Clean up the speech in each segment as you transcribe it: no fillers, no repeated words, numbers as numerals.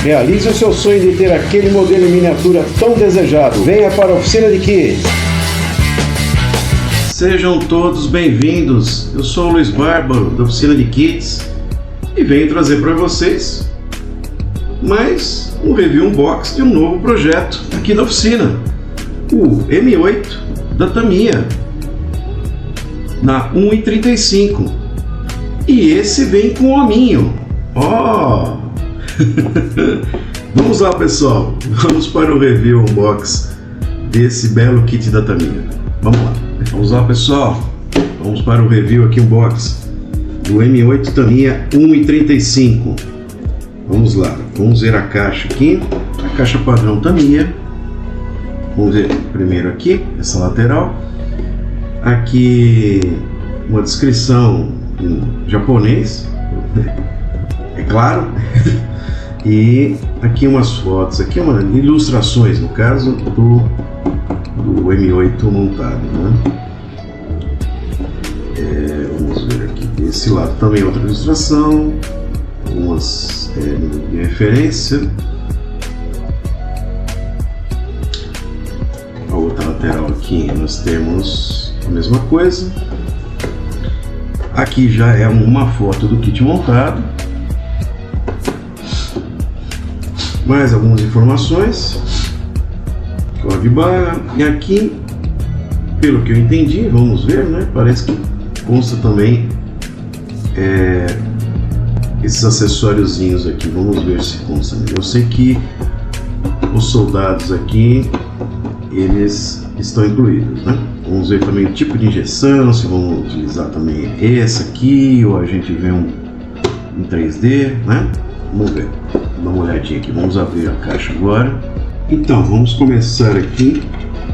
Realize o seu sonho de ter aquele modelo em miniatura tão desejado. Venha para a Oficina de Kits. Sejam todos bem-vindos. Eu sou o Luiz Bárbaro, da Oficina de Kits, e venho trazer para vocês mais um review unbox de um novo projeto aqui da oficina, o M8 da Tamiya, na 1,35. E esse vem com hominho. Ó! Vamos lá, pessoal, vamos para o review unbox desse belo kit da Tamiya. Vamos lá, pessoal, vamos para o review aqui unbox do M8 Tamiya 1,35. Vamos lá, vamos ver a caixa aqui, a caixa padrão Tamiya. Vamos ver primeiro aqui essa lateral, aqui uma descrição em japonês, é claro. E aqui umas fotos, aqui ilustrações, no caso do M8 montado, né? Vamos ver aqui desse lado também outra ilustração, algumas de referência. A outra lateral aqui nós temos a mesma coisa. Aqui já é uma foto do kit montado. Mais algumas informações, código de barra, e aqui, pelo que eu entendi, vamos ver, né? Parece que consta também esses acessóriozinhos aqui. Vamos ver se consta. Eu sei que os soldados aqui, eles estão incluídos, né? Vamos ver também o tipo de injeção, se vamos utilizar também esse aqui, ou a gente vê um em 3D, né? Vamos ver. Dá uma olhadinha aqui, vamos abrir a caixa agora. Então, vamos começar aqui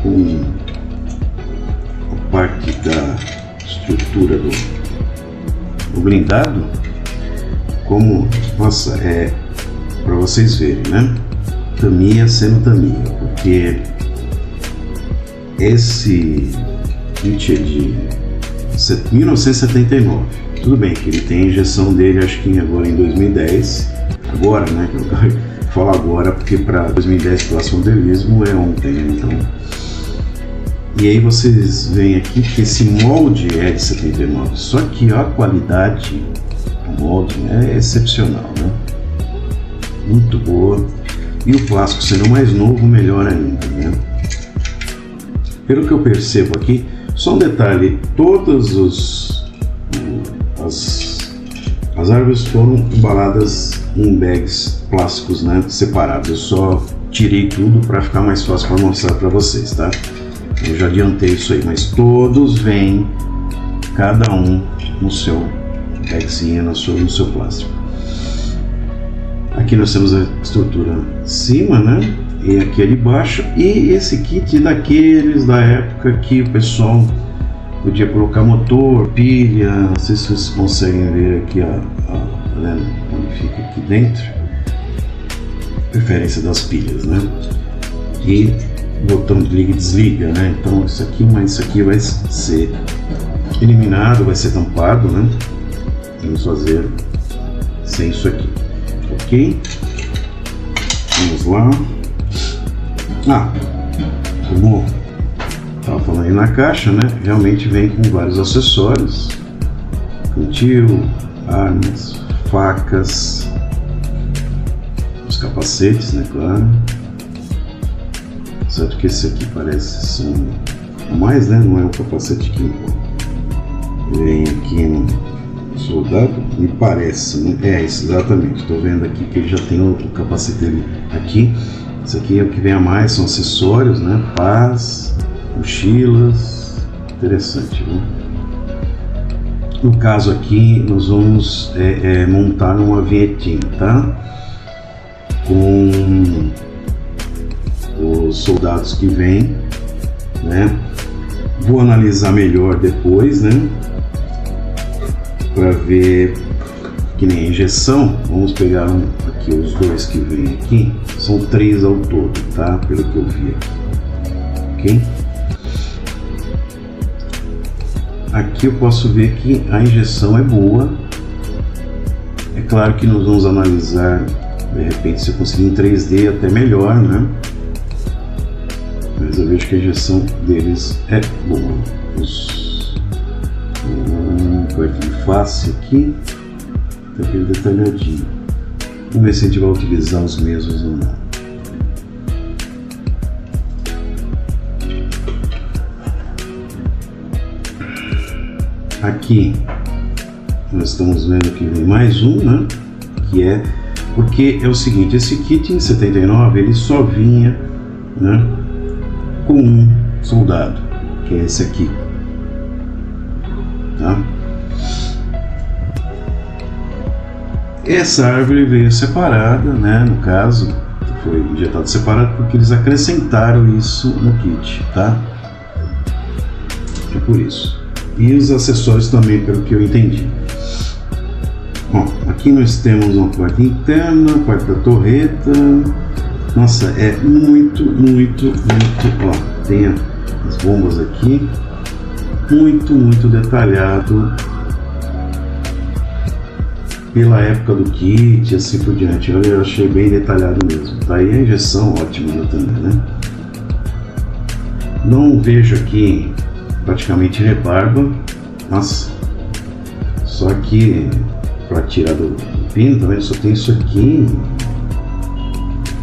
com a parte da estrutura do blindado. Como, nossa, para vocês verem, né? Tamiya sendo Tamiya, porque esse kit é de 1979. Tudo bem que ele tem a injeção dele, acho que agora em 2010. Agora, né? Eu falo agora porque para 2010 o modelismo é ontem, né? Então. E aí vocês veem aqui que esse molde é de 79, só que a qualidade do molde é excepcional, né? Muito boa. E o plástico sendo mais novo, melhor ainda, né? Pelo que eu percebo aqui, só um detalhe: todas as árvores foram embaladas em bags plásticos, né, separados. Eu só tirei tudo para ficar mais fácil para mostrar para vocês, tá? Eu já adiantei isso aí, mas todos vêm, cada um no seu bagzinho, no seu plástico. Aqui nós temos a estrutura em cima, né? E aqui é de baixo. E esse kit daqueles da época que o pessoal podia colocar motor, pilha. Não sei se vocês conseguem ver aqui onde fica aqui dentro. Preferência das pilhas, né? E botão de liga e desliga, né? Então isso aqui, mas isso aqui vai ser eliminado, vai ser tampado, né? Vamos fazer sem isso aqui, ok? Vamos lá. Como estava falando aí na caixa, né? Realmente vem com vários acessórios, cantil, armas, facas, os capacetes, né? Claro. Certo que esse aqui parece ser mais, né? Não é o capacete que vem aqui no soldado, me parece, né? É isso, exatamente. Estou vendo aqui que ele já tem o capacete dele aqui. Isso aqui é o que vem a mais, são acessórios, né? Pás, mochilas, interessante, né? No caso aqui, nós vamos montar uma vinhetinha, tá? Com os soldados que vêm, né? Vou analisar melhor depois, né? Para ver que nem a injeção. Vamos pegar aqui os dois que vêm aqui. São 3 ao todo, tá? Pelo que eu vi aqui, ok? Aqui eu posso ver que a injeção é boa. É claro que nós vamos analisar De repente, se eu conseguir em 3D, até melhor, né? Mas eu vejo que a injeção deles é boa. Parte de face aqui, tá aquele detalhadinho. Vamos ver se a gente vai utilizar os mesmos ou não. Aqui nós estamos vendo que vem mais um, né? Que é porque é o seguinte, esse kit em 79 ele só vinha, né, com um soldado, que é esse aqui, tá? Essa árvore veio separada, né? No caso, foi injetado separado porque eles acrescentaram isso no kit, tá? É por isso. E os acessórios também, pelo que eu entendi. Bom, aqui nós temos uma parte interna, parte da torreta. Nossa, é muito, ó, tem as bombas aqui. Muito detalhado. Pela época do kit, assim por diante, eu achei bem detalhado mesmo. Daí a injeção ótima também, né? Não vejo aqui praticamente rebarba. Nossa, só que para tirar do pino, tá vendo? Só tem isso aqui.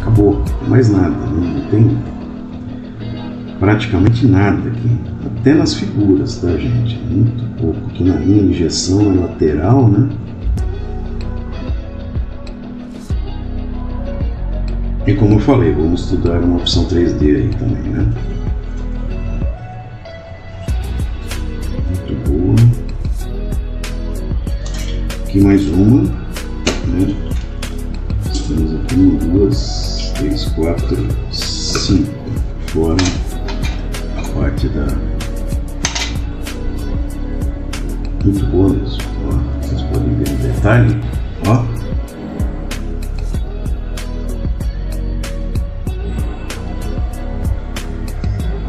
Acabou, mais nada, não tem praticamente nada aqui. Até nas figuras, tá, gente? Muito pouco. Aqui na linha de injeção é lateral, né? E como eu falei, vamos estudar uma opção 3D aí também, né? Muito boa. Aqui mais uma, né? Temos aqui 1, 2, 3, 4, 5. Fora a parte da... Muito boa mesmo. Ó, vocês podem ver o detalhe, ó.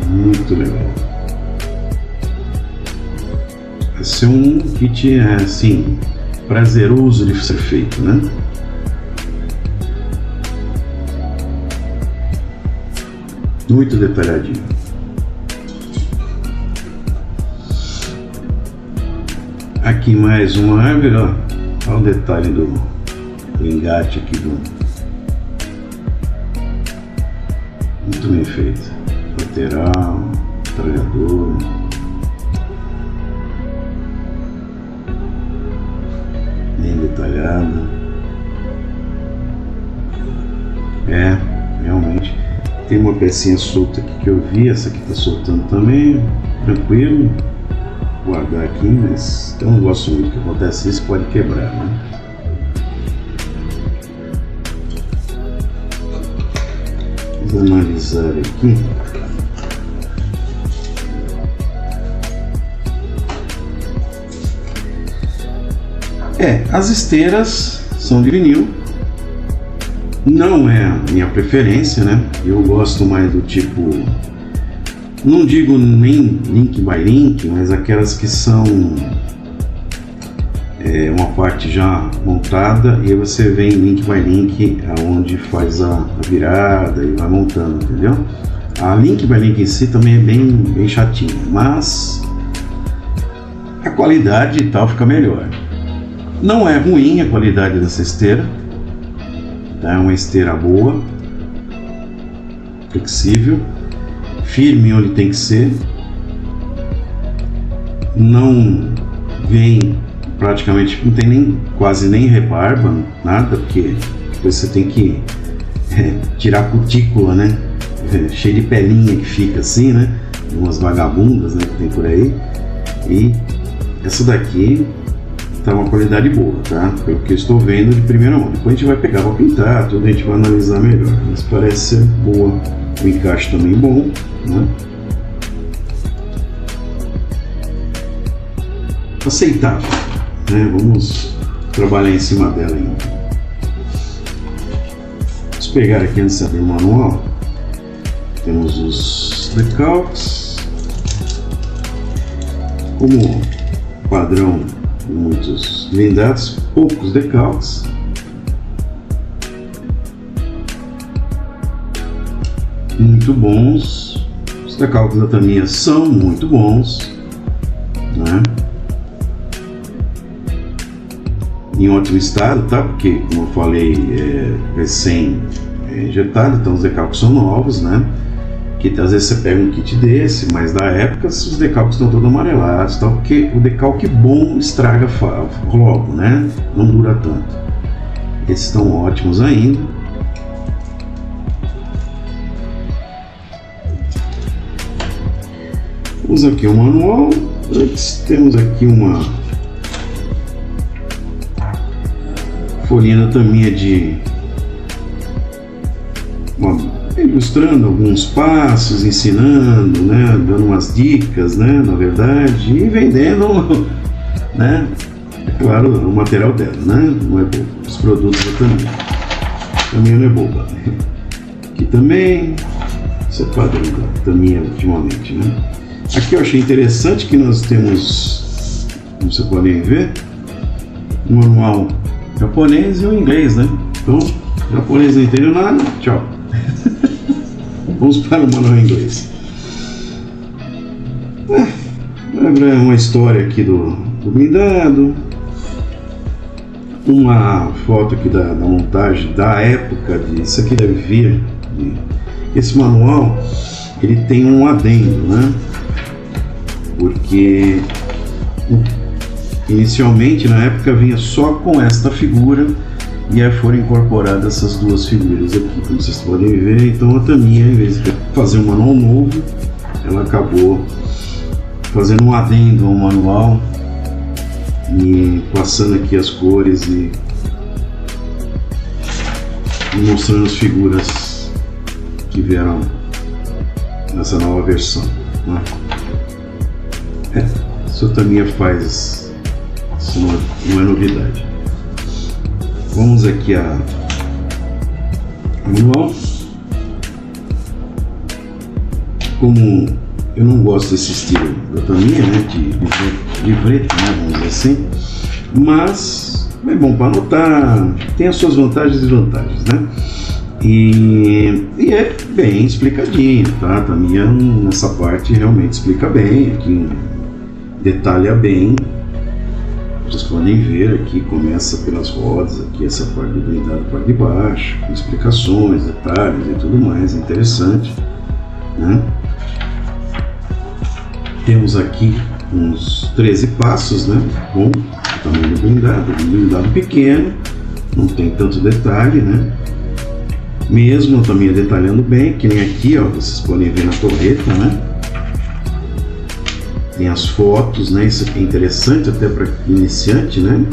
Muito legal. Esse é um kit, assim, prazeroso de ser feito, né? Muito detalhadinho. Aqui mais uma árvore, ó. Olha o detalhe do engate aqui do... Muito bem feito. Lateral, trabalhador. Bem detalhada. É, realmente. Tem uma pecinha solta aqui que eu vi, essa aqui tá soltando também. Tranquilo. Vou guardar aqui, mas eu não gosto muito que acontece isso, pode quebrar, né? Vamos analisar aqui. As esteiras são de vinil. Não é a minha preferência, né? Eu gosto mais do tipo, não digo nem link by link, mas aquelas que são uma parte já montada e aí você vem link by link aonde faz a virada e vai montando, entendeu? A link by link em si também é bem chatinha, mas a qualidade e tal fica melhor. Não é ruim a qualidade dessa esteira, tá? É uma esteira boa, flexível, firme onde tem que ser, não vem praticamente, não tem nem quase nem rebarba, nada, porque depois você tem que tirar a cutícula, né? Cheio de pelinha que fica assim, né? Umas vagabundas, né, que tem por aí. E essa daqui tá uma qualidade boa, tá? Pelo que eu estou vendo de primeira mão. Depois a gente vai pegar para pintar, tudo a gente vai analisar melhor. Mas parece ser boa. O encaixe também bom, né? Aceitável, né? Vamos trabalhar em cima dela ainda. Vamos pegar aqui antes de abrir o manual. Temos os decalques. Como padrão, muitos blindados, poucos decalques. muito bons. Os decalques da Tamiya são muito bons, né? Em ótimo estado, tá? Porque, como eu falei, é recém injetado, então os decalques são novos, né? Que às vezes você pega um kit desse, mas da época os decalques estão todos amarelados, tá? Porque o decalque bom estraga logo, né? Não dura tanto. Esses estão ótimos ainda. Temos aqui o manual. Temos aqui uma folhinha da Tamiya ilustrando alguns passos, ensinando, né, dando umas dicas, né, na verdade, e vendendo, né, é claro, o material dela, né, não é bobo, os produtos da Tamiya não é boba. Aqui também, isso é padrão da Tamiya ultimamente, né. Aqui eu achei interessante que nós temos, como vocês podem ver, um manual japonês e um inglês, né? Então, o japonês não entendeu nada, tchau. Vamos para o manual em inglês. Lembra uma história aqui do blindado, uma foto aqui da montagem da época, isso aqui deve vir. Esse manual, ele tem um adendo, né? Porque inicialmente na época vinha só com esta figura e aí foram incorporadas essas duas figuras aqui, como vocês podem ver. Então a Tamiya, em vez de fazer um manual novo, ela acabou fazendo um adendo ao manual e passando aqui as cores e mostrando as figuras que vieram nessa nova versão, né? Isso a Tamiya faz, isso não é novidade. Vamos aqui a manual. Como eu não gosto desse estilo da Tamiya, né, de livreto, né, vamos dizer assim, mas é bom para anotar, tem as suas vantagens e desvantagens, né? E é bem explicadinho, tá? A Tamiya nessa parte realmente explica bem, aqui detalha bem. Vocês podem ver aqui, começa pelas rodas, aqui essa parte do blindado, a parte de baixo, com explicações, detalhes e tudo mais, é interessante, né? Temos aqui uns 13 passos, né? Com o tamanho do blindado pequeno, não tem tanto detalhe, né? Mesmo também detalhando bem, que nem aqui, ó, vocês podem ver na torreta, né? Tem as fotos, né? Isso aqui é interessante até para iniciante, né?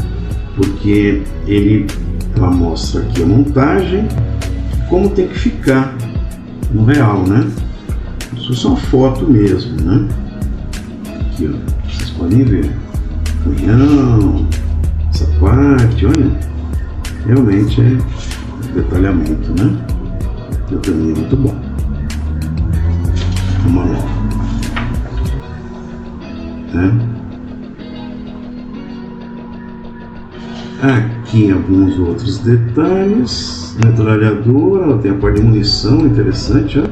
Porque ela mostra aqui a montagem, como tem que ficar no real, né? Isso é só uma foto mesmo, né? Aqui, ó, vocês podem ver. Canhão, essa parte, olha, realmente é detalhamento, né? Eu também é muito bom. O manual, né? Aqui alguns outros detalhes. Metralhadora, ela tem a parte de munição, interessante, ó.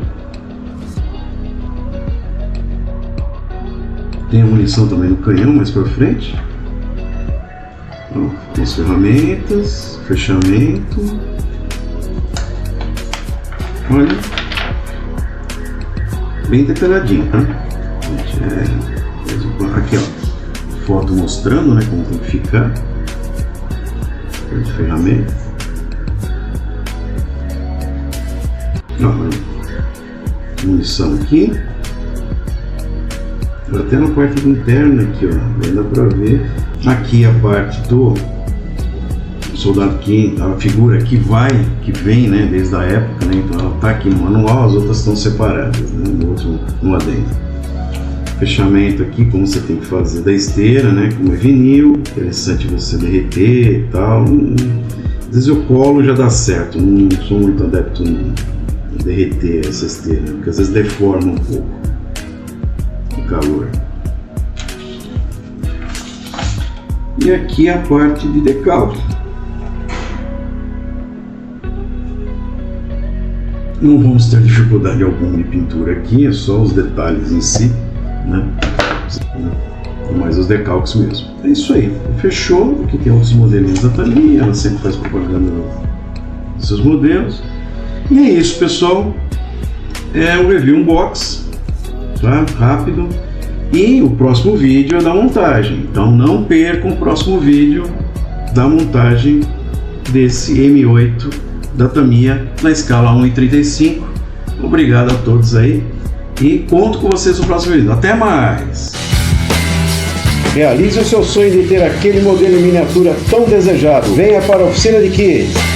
Tem a munição também no canhão mais para frente. Ó, tem as ferramentas, fechamento. Olha, bem detalhadinho, tá? Aqui, ó, foto mostrando, né, como tem que ficar. De ferramenta. Ó, munição aqui. Até na parte interna aqui, ó, dá pra ver. Aqui a parte do soldado que a figura que vem, né, desde a época, né, então ela tá aqui no manual, as outras estão separadas, né, no outro no adendo. Fechamento aqui, como você tem que fazer da esteira, né, como é vinil, interessante você derreter e tal. Às vezes eu colo já dá certo, não sou muito adepto em derreter essa esteira, porque às vezes deforma um pouco o calor. E aqui a parte de decalque. Não vamos ter dificuldade alguma de pintura aqui, é só os detalhes em si, né? Mais os decalques mesmo. É isso aí, fechou. Aqui tem outros modelinhos da Tamiya, ela sempre faz propaganda dos seus modelos. E é isso, pessoal. É um review unbox, tá? Rápido. E o próximo vídeo é da montagem, então não percam o próximo vídeo da montagem desse M8 da Tamiya na escala 1:35. Obrigado a todos aí e conto com vocês no próximo vídeo. Até mais! Realize o seu sonho de ter aquele modelo em miniatura tão desejado. Venha para a Oficina de Kids.